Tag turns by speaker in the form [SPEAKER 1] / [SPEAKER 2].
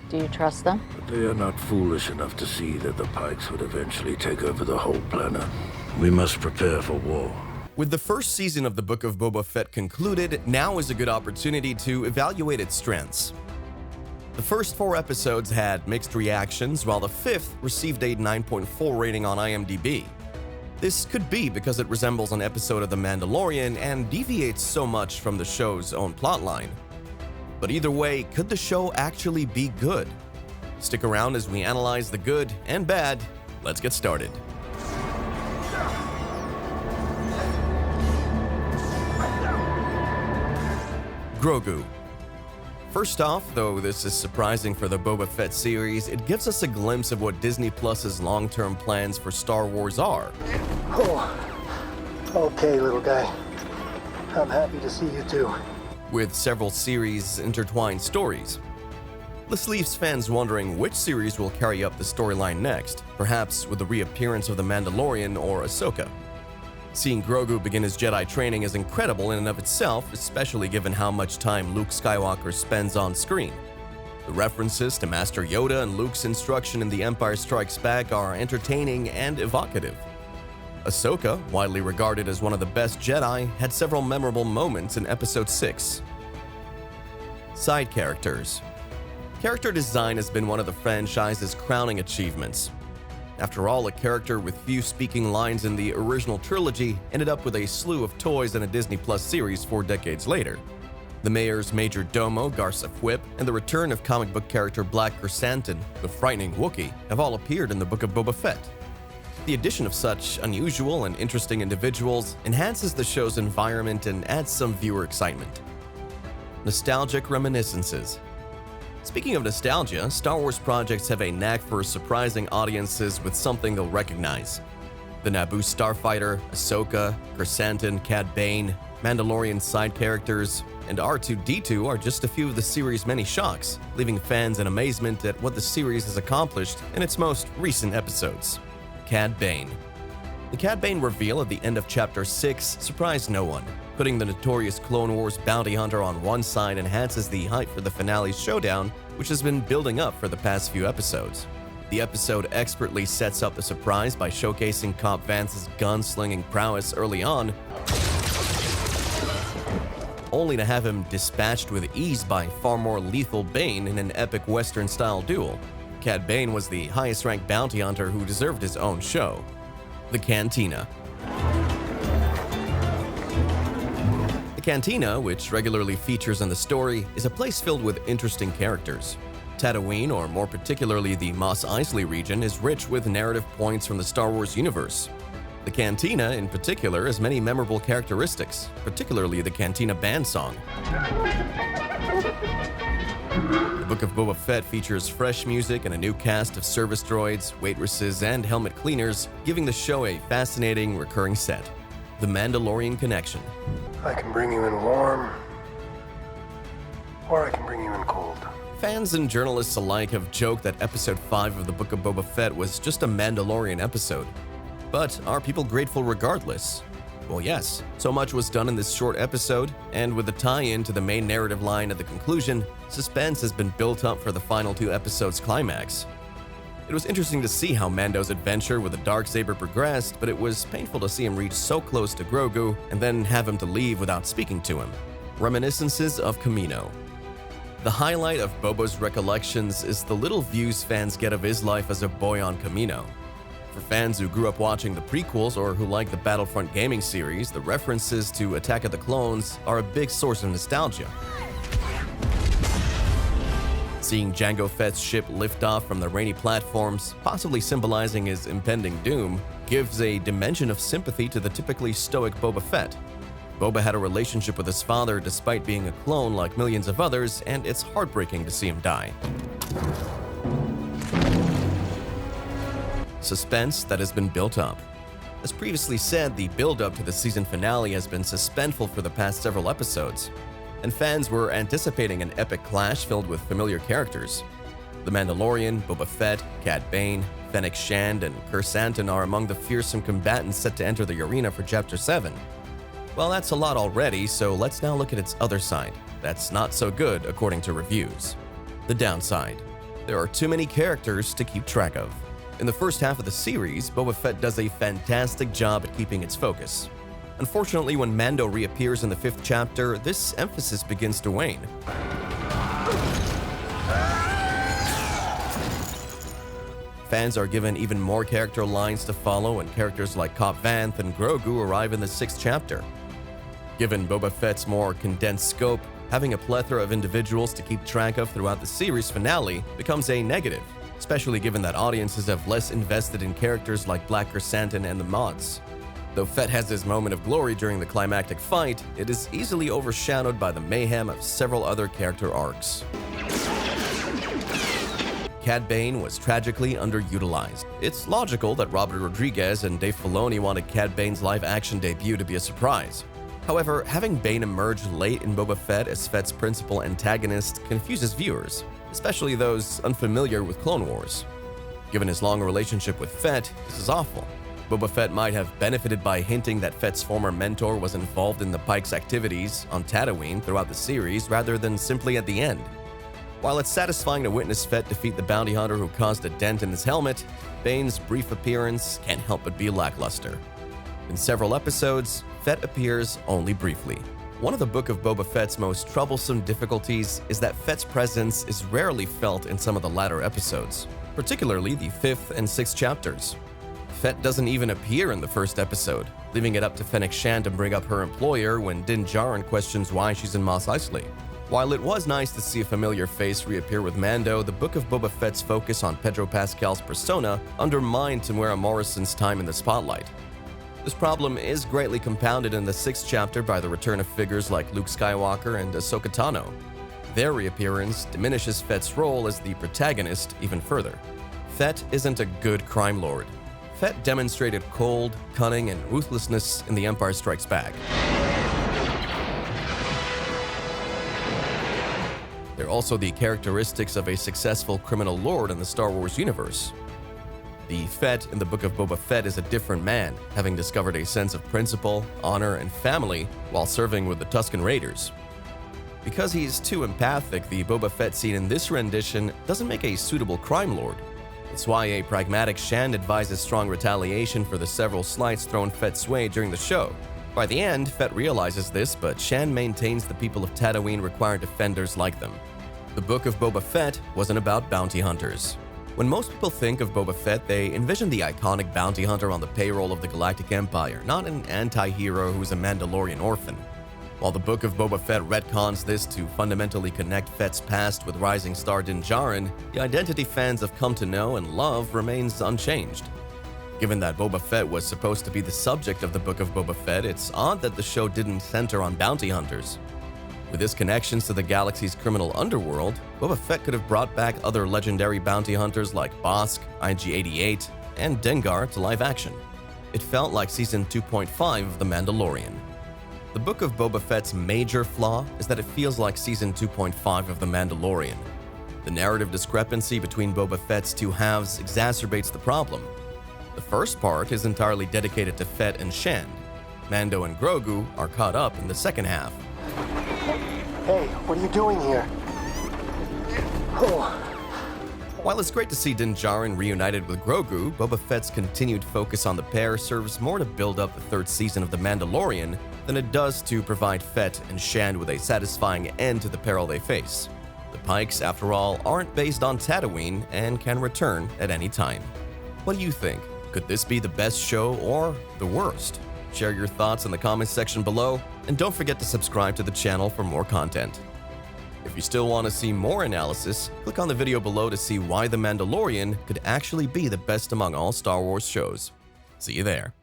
[SPEAKER 1] Do you trust them?
[SPEAKER 2] But they are not foolish enough to see that the Pikes would eventually take over the whole planet. We must prepare for war.
[SPEAKER 3] With the first season of the Book of Boba Fett concluded, now is a good opportunity to evaluate its strengths. The first 4 episodes had mixed reactions, while the 5th received a 9.4 rating on IMDb. This could be because it resembles an episode of The Mandalorian and deviates so much from the show's own plotline. But either way, could the show actually be good? Stick around as we analyze the good and bad. Let's get started. Grogu. First off, though this is surprising for the Boba Fett series, it gives us a glimpse of what Disney Plus's long-term plans for Star Wars are.
[SPEAKER 4] Oh, okay, little guy. I'm happy to see you too.
[SPEAKER 3] With several series' intertwined stories. This leaves fans wondering which series will carry up the storyline next, perhaps with the reappearance of the Mandalorian or Ahsoka. Seeing Grogu begin his Jedi training is incredible in and of itself, especially given how much time Luke Skywalker spends on screen. The references to Master Yoda and Luke's instruction in The Empire Strikes Back are entertaining and evocative. Ahsoka, widely regarded as one of the best Jedi, had several memorable moments in Episode 6. Side characters. Character design has been one of the franchise's crowning achievements. After all, a character with few speaking lines in the original trilogy ended up with a slew of toys in a Disney Plus series 4 decades later. The Mayor's Major Domo, Garsa Fwip, and the return of comic book character Black Chrysanthemum, the frightening Wookiee, have all appeared in the Book of Boba Fett. The addition of such unusual and interesting individuals enhances the show's environment and adds some viewer excitement. Nostalgic reminiscences. Speaking of nostalgia, Star Wars projects have a knack for surprising audiences with something they'll recognize. The Naboo starfighter, Ahsoka, Chrysanthemum, Cad Bane, Mandalorian side characters, and R2-D2 are just a few of the series' many shocks, leaving fans in amazement at what the series has accomplished in its most recent episodes. Cad Bane. The Cad Bane reveal at the end of Chapter 6 surprised no one. Putting the notorious Clone Wars bounty hunter on one side enhances the hype for the finale's showdown, which has been building up for the past few episodes. The episode expertly sets up the surprise by showcasing Cobb Vance's gunslinging prowess early on, only to have him dispatched with ease by far more lethal Bane in an epic Western-style duel. Cad Bane was the highest-ranked bounty hunter who deserved his own show. The Cantina. The Cantina, which regularly features in the story, is a place filled with interesting characters. Tatooine, or more particularly the Mos Eisley region, is rich with narrative points from the Star Wars universe. The Cantina, in particular, has many memorable characteristics, particularly the Cantina band song. The Book of Boba Fett features fresh music and a new cast of service droids, waitresses, and helmet cleaners, giving the show a fascinating recurring set. The Mandalorian Connection.
[SPEAKER 4] I can bring you in warm, or I can bring you in cold.
[SPEAKER 3] Fans and journalists alike have joked that Episode 5 of the Book of Boba Fett was just a Mandalorian episode. But are people grateful regardless? Well, yes. So much was done in this short episode, and with the tie-in to the main narrative line at the conclusion, suspense has been built up for the final 2 episodes' climax. It was interesting to see how Mando's adventure with the Darksaber progressed, but it was painful to see him reach so close to Grogu and then have him to leave without speaking to him. Reminiscences of Kamino. The highlight of Boba's recollections is the little views fans get of his life as a boy on Kamino. For fans who grew up watching the prequels or who like the Battlefront gaming series, the references to Attack of the Clones are a big source of nostalgia. Seeing Jango Fett's ship lift off from the rainy platforms, possibly symbolizing his impending doom, gives a dimension of sympathy to the typically stoic Boba Fett. Boba had a relationship with his father despite being a clone like millions of others, and it's heartbreaking to see him die. Suspense that has been built up. As previously said, the build-up to the season finale has been suspenseful for the past several episodes, and fans were anticipating an epic clash filled with familiar characters. The Mandalorian, Boba Fett, Cad Bane, Fennec Shand, and Chrysanthemum are among the fearsome combatants set to enter the arena for Chapter 7. Well, that's a lot already, so let's now look at its other side. That's not so good, according to reviews. The downside. There are too many characters to keep track of. In the first half of the series, Boba Fett does a fantastic job at keeping its focus. Unfortunately, when Mando reappears in the 5th chapter, this emphasis begins to wane. Fans are given even more character lines to follow, and characters like Cobb Vanth and Grogu arrive in the 6th chapter. Given Boba Fett's more condensed scope, having a plethora of individuals to keep track of throughout the series finale becomes a negative, especially given that audiences have less invested in characters like Black Chrysanthemum and the Mods. Though Fett has his moment of glory during the climactic fight, it is easily overshadowed by the mayhem of several other character arcs. Cad Bane was tragically underutilized. It's logical that Robert Rodriguez and Dave Filoni wanted Cad Bane's live-action debut to be a surprise. However, having Bane emerge late in Boba Fett as Fett's principal antagonist confuses viewers, especially those unfamiliar with Clone Wars. Given his long relationship with Fett, this is awful. Boba Fett might have benefited by hinting that Fett's former mentor was involved in the Pike's activities on Tatooine throughout the series rather than simply at the end. While it's satisfying to witness Fett defeat the bounty hunter who caused a dent in his helmet, Bane's brief appearance can't help but be lackluster. In several episodes, Fett appears only briefly. One of the Book of Boba Fett's most troublesome difficulties is that Fett's presence is rarely felt in some of the latter episodes, particularly the 5th and 6th chapters. Fett doesn't even appear in the first episode, leaving it up to Fennec Shand to bring up her employer when Din Djarin questions why she's in Mos Eisley. While it was nice to see a familiar face reappear with Mando, the Book of Boba Fett's focus on Pedro Pascal's persona undermined Temuera Morrison's time in the spotlight. This problem is greatly compounded in the 6th chapter by the return of figures like Luke Skywalker and Ahsoka Tano. Their reappearance diminishes Fett's role as the protagonist even further. Fett isn't a good crime lord. Fett demonstrated cold, cunning, and ruthlessness in The Empire Strikes Back. They're also the characteristics of a successful criminal lord in the Star Wars universe. The Fett in the Book of Boba Fett is a different man, having discovered a sense of principle, honor, and family while serving with the Tusken Raiders. Because he's too empathic, the Boba Fett scene in this rendition doesn't make a suitable crime lord. It's why a pragmatic Shand advises strong retaliation for the several slights thrown Fett's way during the show. By the end, Fett realizes this, but Shand maintains the people of Tatooine require defenders like them. The Book of Boba Fett wasn't about bounty hunters. When most people think of Boba Fett, they envision the iconic bounty hunter on the payroll of the Galactic Empire, not an anti-hero who's a Mandalorian orphan. While the Book of Boba Fett retcons this to fundamentally connect Fett's past with rising star Din Djarin, the identity fans have come to know and love remains unchanged. Given that Boba Fett was supposed to be the subject of the Book of Boba Fett, it's odd that the show didn't center on bounty hunters. With his connections to the galaxy's criminal underworld, Boba Fett could have brought back other legendary bounty hunters like Bosk, IG-88, and Dengar to live action. It felt like Season 2.5 of The Mandalorian. The Book of Boba Fett's major flaw is that it feels like Season 2.5 of The Mandalorian. The narrative discrepancy between Boba Fett's two halves exacerbates the problem. The first part is entirely dedicated to Fett and Shand. Mando and Grogu are caught up in the second half.
[SPEAKER 4] Hey, what are you doing here? Oh.
[SPEAKER 3] While it's great to see Din Djarin reunited with Grogu, Boba Fett's continued focus on the pair serves more to build up the 3rd season of The Mandalorian than it does to provide Fett and Shand with a satisfying end to the peril they face. The Pikes, after all, aren't based on Tatooine and can return at any time. What do you think? Could this be the best show or the worst? Share your thoughts in the comments section below, and don't forget to subscribe to the channel for more content. If you still want to see more analysis, click on the video below to see why The Mandalorian could actually be the best among all Star Wars shows. See you there.